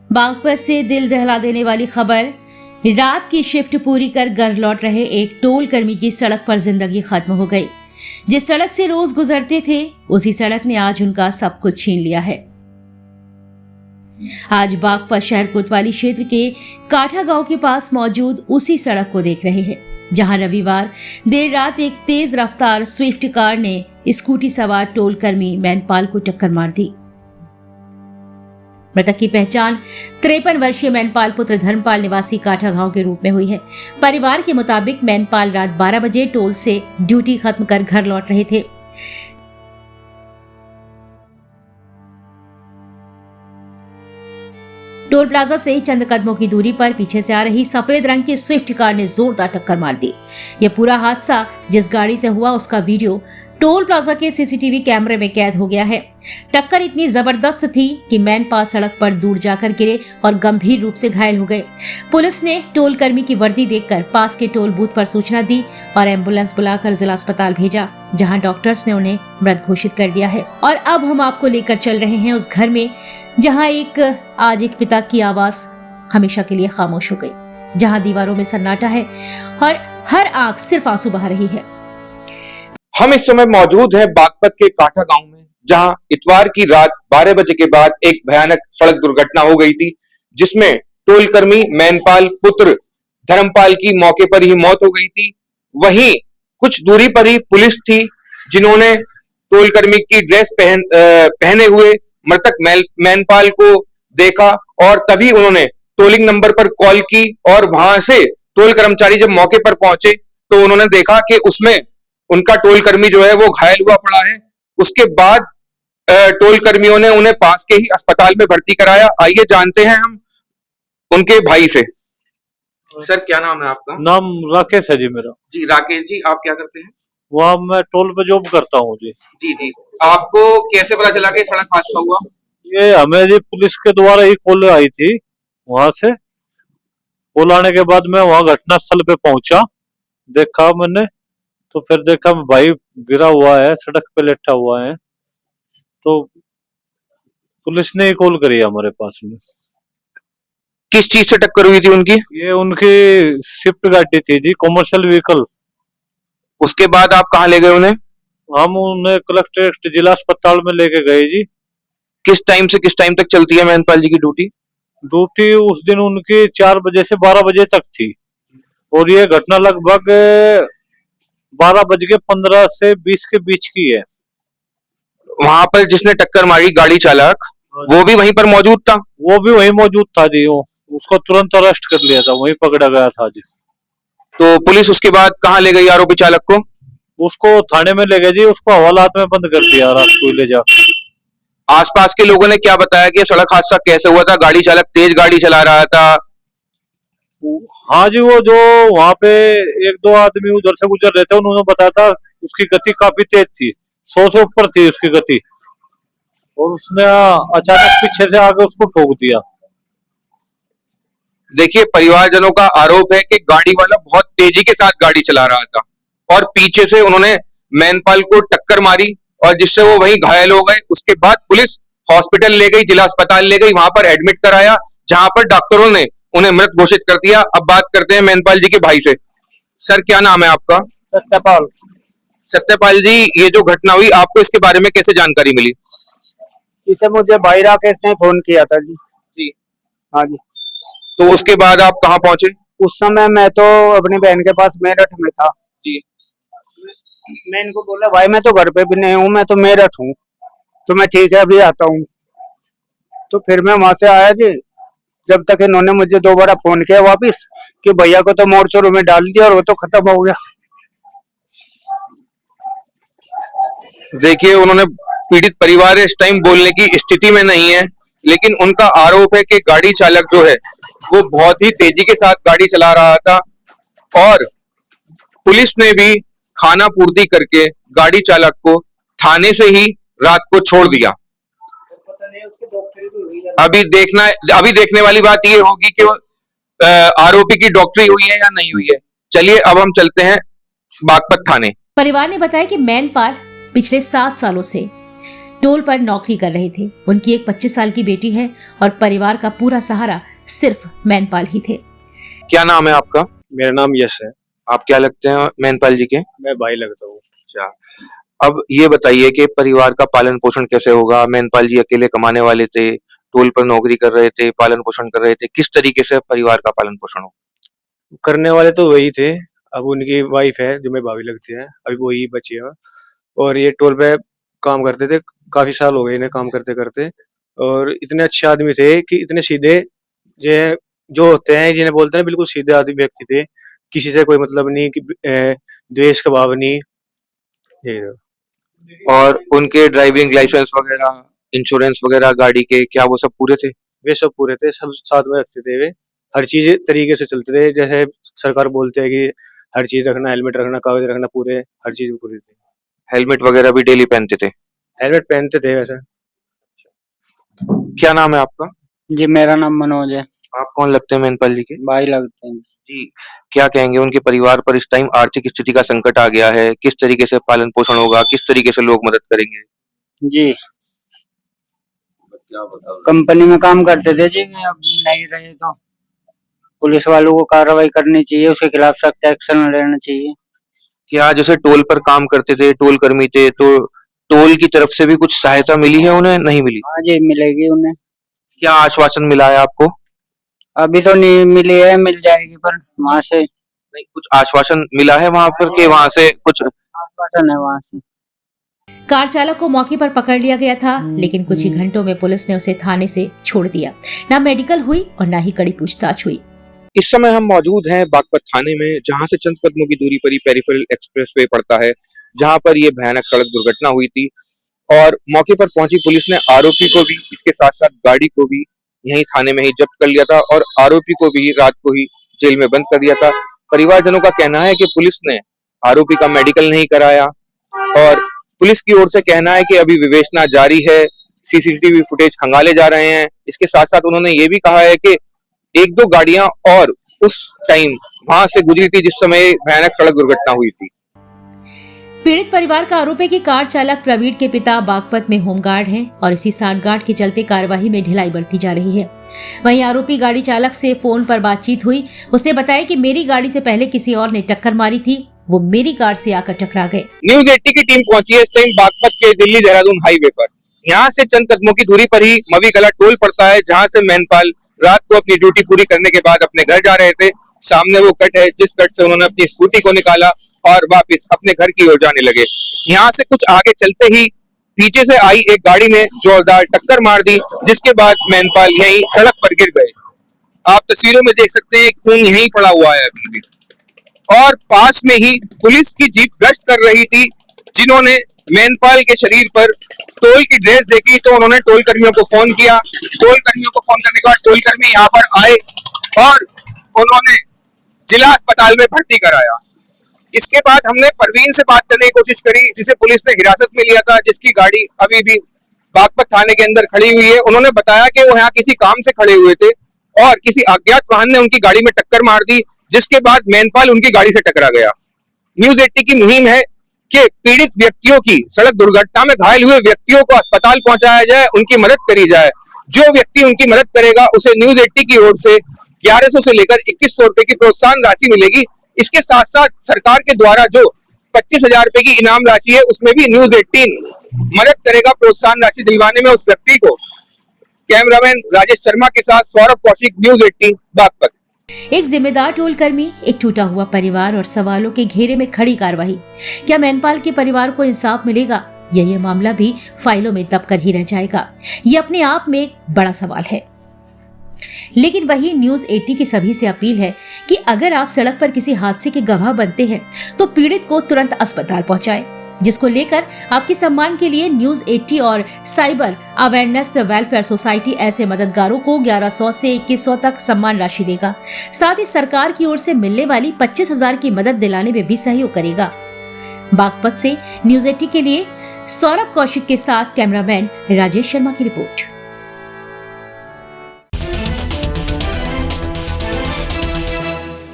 बागपत से दिल दहला देने वाली खबर। रात की शिफ्ट पूरी कर घर लौट रहे एक टोल कर्मी की सड़क पर जिंदगी खत्म हो गई। जिस सड़क से रोज गुजरते थे उसी सड़क ने आज उनका सब कुछ छीन लिया है। आज बागपत शहर कोतवाली क्षेत्र के काठा गांव के पास मौजूद उसी सड़क को देख रहे हैं, जहां रविवार देर रात एक तेज रफ्तार स्विफ्ट कार ने स्कूटी सवार टोल कर्मी मैनपाल को टक्कर मार दी। मृतक की पहचान 53 वर्षीय मैनपाल पुत्र धर्मपाल निवासी काठा गांव के रूप में हुई है। परिवार के मुताबिक मैनपाल रात 12 बजे टोल से ड्यूटी खत्म कर घर लौट रहे थे। टोल प्लाजा से चंद कदमों की दूरी पर पीछे से आ रही सफेद रंग की स्विफ्ट कार ने जोरदार टक्कर मार दी। यह पूरा हादसा जिस गाड़ी से हुआ उसका वीडियो टोल प्लाजा के सीसीटीवी कैमरे में कैद हो गया है। टक्कर इतनी जबरदस्त थी कि मैनपाल सड़क पर दूर जाकर गिरे और गंभीर रूप से घायल हो गए। पुलिस ने टोल कर्मी की वर्दी देखकर पास के टोल बूथ पर सूचना दी और एम्बुलेंस बुलाकर जिला अस्पताल भेजा, जहां डॉक्टर्स ने उन्हें मृत घोषित कर दिया है। और अब हम आपको लेकर चल रहे हैं उस घर में जहां आज एक पिता की आवाज हमेशा के लिए खामोश हो गई, जहां दीवारों में सन्नाटा है और हर आंख सिर्फ आंसू बहा रही है। हम इस समय मौजूद हैं बागपत के काठा गांव में, जहां इतवार की रात 12 बजे के बाद एक भयानक सड़क दुर्घटना हो गई थी, जिसमें टोल कर्मी मैनपाल पुत्र धर्मपाल की मौके पर ही मौत हो गई थी। वहीं कुछ दूरी पर ही पुलिस थी, जिन्होंने टोल कर्मी की ड्रेस पहने हुए मृतक मैनपाल को देखा और तभी उन्होंने टोलिंग नंबर पर कॉल की और वहां से टोल कर्मचारी जब मौके पर पहुंचे तो उन्होंने देखा कि उसमें उनका टोल कर्मी जो है वो घायल हुआ पड़ा है। उसके बाद टोल कर्मियों ने उन्हें पास के ही अस्पताल में भर्ती कराया। आइए जानते हैं हम उनके भाई से। सर, क्या नाम है आपका? नाम राकेश है जी मेरा। जी राकेश जी, आप क्या करते हैं? वहाँ मैं टोल पे जॉब करता हूँ जी। जी जी, आपको कैसे पता चला कि सड़क हादसा हुआ? ये हमें जी पुलिस के द्वारा ही कॉल आई थी। वहां से कॉल आने के बाद मैं वहाँ घटना स्थल पे पहुंचा, देखा मैंने तो फिर देखा भाई गिरा हुआ है, सड़क पे लेटा हुआ है। तो पुलिस ने ही कॉल करी हमारे पास में। किस चीज से टक्कर हुई थी उनकी? ये उनकी स्विफ्ट गाड़ी थी जी, कॉमर्शियल व्हीकल। उसके बाद आप कहाँ ले गए उन्हें? हम उन्हें कलेक्ट्रेट जिला अस्पताल में लेके गए जी। किस टाइम से किस टाइम तक चलती है मैनपाल जी की ड्यूटी? ड्यूटी उस दिन उनकी 4 बजे से 12 बजे तक थी और ये घटना लगभग 12:15 से 20 के बीच की है। वहां पर जिसने टक्कर मारी गाड़ी चालक, वो भी वहीं पर मौजूद था? वो भी वहीं मौजूद था जी। वो उसको तुरंत अरेस्ट कर लिया था, वहीं पकड़ा गया था जी। तो पुलिस उसके बाद कहाँ ले गई आरोपी चालक को? उसको थाने में ले गए जी। उसको हवालात में बंद कर दिया रात को ले जाकर। आसपास के लोगों ने क्या बताया कि सड़क हादसा कैसे हुआ था? गाड़ी चालक तेज गाड़ी चला रहा था? हाँ जी, वो जो वहाँ पे 1-2 आदमी उधर से गुजर रहे थे, उन्होंने बताया था उसकी गति काफी तेज थी, 100 से ऊपर थी उसकी गति, और उसने अचानक पीछे से आके उसको ठोक दिया। देखिए, परिवारजनों का आरोप है कि गाड़ी वाला बहुत तेजी के साथ गाड़ी चला रहा था और पीछे से उन्होंने मैनपाल को टक्कर मारी और जिससे वो वहीं घायल हो गए। उसके बाद पुलिस हॉस्पिटल ले गई, जिला अस्पताल ले गई, वहां पर एडमिट कराया, जहां पर डॉक्टरों ने उन्हें मृत घोषित कर दिया। अब बात करते हैं मैनपाल जी के भाई से। सर, क्या नाम है आपका? सत्यपाल। सत्यपाल जी, ये जो घटना हुई, आपको इसके बारे में कैसे जानकारी मिली? इसे मुझे भाई राकेश ने फोन किया था जी। जी। हाँ जी। तो उसके बाद आप कहाँ पहुंचे? उस समय मैं तो अपनी बहन के पास मेरठ में था जी। मैं इनको बोला भाई मैं तो घर पे भी नहीं हूँ, मैं तो मेरठ हूँ, तो मैं ठीक है अभी आता हूँ। तो फिर मैं वहां से आया जी, जब तक इन्होंने मुझे दोबारा फोन किया वापिस कि भैया को तो मोर्चों में डाल दिया और वो तो खत्म हो गया। देखिए, उन्होंने पीड़ित परिवार इस टाइम बोलने की स्थिति में नहीं है, लेकिन उनका आरोप है कि गाड़ी चालक जो है वो बहुत ही तेजी के साथ गाड़ी चला रहा था और पुलिस ने भी खाना पूर्ति करके गाड़ी चालक को थाने से ही रात को छोड़ दिया। अभी देखने वाली बात ये होगी कि आरोपी की डॉक्टरी हुई है या नहीं हुई है। चलिए, अब हम चलते हैं बागपत थाने। परिवार ने बताया कि मैनपाल पिछले 7 सालों से टोल पर नौकरी कर रहे थे। उनकी एक 25 साल की बेटी है और परिवार का पूरा सहारा सिर्फ मैनपाल ही थे। क्या नाम है आपका? मेरा नाम यश है। आप क्या लगते हैं मैनपाल जी के? मैं भाई लगता हूँ। अच्छा, अब ये बताइए कि परिवार का पालन पोषण कैसे होगा? मैनपाल जी अकेले कमाने वाले थे, टोल पर नौकरी कर रहे थे, पालन पोषण कर रहे थे, किस तरीके से परिवार का पालन पोषण हो? करने वाले तो वही थे। अब उनकी वाइफ है जो मेरी भाभी लगती है, अभी वही बची है। और ये टोल पे काम करते थे, काफी साल हो गए इन्हें काम करते करते। और इतने अच्छे आदमी थे कि इतने सीधे, ये जो होते हैं जिन्हें बोलते हैं बिल्कुल सीधे आदमी व्यक्ति थे। किसी से कोई मतलब नहीं कि द्वेष का भाव नहीं। ये और उनके ड्राइविंग लाइसेंस वगैरह, इंश्योरेंस वगैरह गाड़ी के, क्या वो सब पूरे थे? वे सब पूरे थे, सब साथ में रखते थे। वे हर चीज तरीके से चलते थे, जैसे सरकार बोलते है कि हर चीज रखना, हेलमेट रखना, कागज रखना, पूरे हर चीज पूरी थी। हेलमेट वगैरह भी डेली पहनते थे? हेलमेट पहनते थे वैसे। क्या नाम है आपका? जी मेरा नाम मनोज है। आप कौन लगते हैं मैनपाल जी के? भाई लगते हैं। जी, क्या कहेंगे उनके परिवार पर इस टाइम आर्थिक स्थिति का संकट आ गया है, किस तरीके से पालन पोषण होगा, किस तरीके से लोग मदद करेंगे? जी कंपनी में काम करते थे जी, अब नहीं रहे तो पुलिस वालों को कार्रवाई करनी चाहिए, उसके खिलाफ सख्त एक्शन लेना चाहिए। क्या जैसे टोल पर काम करते थे, टोल कर्मी थे, तो टोल की तरफ से भी कुछ सहायता मिली है उन्हें, नहीं मिली? हाँ जी मिलेगी उन्हें। क्या आश्वासन मिला है आपको? अभी तो नहीं मिली है, मिल जाएगी, पर वहाँ से नहीं, कुछ आश्वासन मिला है वहां पर कि वहां से कुछ? आश्वासन है वहाँ से। कार चालक को मौके पर पकड़ लिया गया था, लेकिन कुछ ही घंटों में पुलिस ने उसे थाने से छोड़ दिया। ना मेडिकल हुई और ना ही कड़ी पूछताछ हुई। इस समय हम मौजूद हैं बागपत थाने में, जहां से चंद कदमों की दूरी पर ही पेरिफेरल एक्सप्रेसवे पड़ता है, जहां पर यह भयानक सड़क दुर्घटना हुई थी। और मौके पर पहुंची पुलिस ने आरोपी को भी, इसके साथ साथ गाड़ी को भी यहीं थाने में ही जब्त कर लिया था और आरोपी को भी रात को ही जेल में बंद कर दिया था। परिवारजनों का कहना है कि पुलिस ने आरोपी का मेडिकल नहीं कराया और पुलिस की ओर से कहना है कि अभी विवेचना जारी है, सीसीटीवी फुटेज खंगाले जा रहे हैं। इसके साथ साथ उन्होंने ये भी कहा है कि एक दो गाड़ियां और उस टाइम वहां से गुजरी थी जिस समय भयानक सड़क दुर्घटना हुई थी। पीड़ित परिवार का आरोप है कि कार चालक प्रवीण के पिता बागपत में होमगार्ड हैं और इसी सांठगांठ के चलते कार्यवाही में ढिलाई बरती जा रही है। वहीं आरोपी गाड़ी चालक से फोन पर बातचीत हुई। उसने बताया कि मेरी गाड़ी से पहले किसी और ने टक्कर मारी थी, वो मेरी कार से आकर टकरा गए। न्यूज 80 की टीम पहुंची है इस टाइम बागपत के दिल्ली देहरादून हाईवे पर। यहाँ से चंद कदमों की दूरी पर ही मवी कला टोल पड़ता है, जहाँ से मैनपाल रात को अपनी ड्यूटी पूरी करने के बाद अपने घर जा रहे थे। सामने वो कट है जिस कट से उन्होंने अपनी स्कूटी को निकाला और वापस अपने घर की ओर जाने लगे। यहाँ से कुछ आगे चलते ही पीछे से आई एक गाड़ी ने जोरदार टक्कर मार दी, जिसके बाद मैनपाल यहीं सड़क पर गिर गए। आप तस्वीरों में देख सकते हैं खून यहीं पड़ा हुआ है अभी भी। और पास में ही पुलिस की जीप गश्त कर रही थी, जिन्होंने मैनपाल के शरीर पर टोल की ड्रेस देखी तो उन्होंने टोल कर्मियों को फोन किया। टोल कर्मियों को फोन करने के बाद टोल कर्मी यहाँ पर आए और उन्होंने जिला अस्पताल में भर्ती कराया। इसके बाद हमने परवीन से बात करने की कोशिश करी, जिसे पुलिस ने हिरासत में लिया था, जिसकी गाड़ी अभी भी बागपत थाने के अंदर खड़ी हुई है। उन्होंने बताया कि वो यहाँ किसी काम से खड़े हुए थे और किसी अज्ञात वाहन ने उनकी गाड़ी में टक्कर मार दी, जिसके बाद मैनपाल उनकी गाड़ी से टकरा गया। न्यूज 80 की मुहिम है कि पीड़ित व्यक्तियों की, सड़क दुर्घटना में घायल हुए व्यक्तियों को अस्पताल पहुंचाया जाए, उनकी मदद करी जाए। जो व्यक्ति उनकी मदद करेगा उसे न्यूज 80 की ओर से 1100 से लेकर 2100 रुपए की प्रोत्साहन राशि मिलेगी। इसके साथ साथ सरकार के द्वारा जो 25,000 रुपए की इनाम राशि है, उसमें भी न्यूज 18 मदद करेगा प्रोत्साहन राशि दिलवाने में उस व्यक्ति को। कैमरामैन राजेश शर्मा के साथ सौरभ कौशिक, न्यूज 18 बागपत। एक जिम्मेदार टोल कर्मी, एक टूटा हुआ परिवार और सवालों के घेरे में खड़ी कार्रवाई। क्या मैनपाल के परिवार को इंसाफ मिलेगा या ये मामला भी फाइलों में दबकर ही रह जाएगा? ये अपने आप में एक बड़ा सवाल है। लेकिन वही न्यूज 80 की सभी से अपील है कि अगर आप सड़क पर किसी हादसे के गवाह बनते हैं तो पीड़ित को तुरंत अस्पताल पहुंचाएं, जिसको लेकर आपके सम्मान के लिए न्यूज 80 और साइबर अवेयरनेस वेलफेयर सोसाइटी ऐसे मददगारों को 1100 से 2100 तक सम्मान राशि देगा। साथ ही सरकार की ओर से मिलने वाली 25,000 की मदद दिलाने में भी सहयोग करेगा। बागपत से न्यूज 80 के लिए सौरभ कौशिक के साथ कैमरामैन राजेश शर्मा की रिपोर्ट।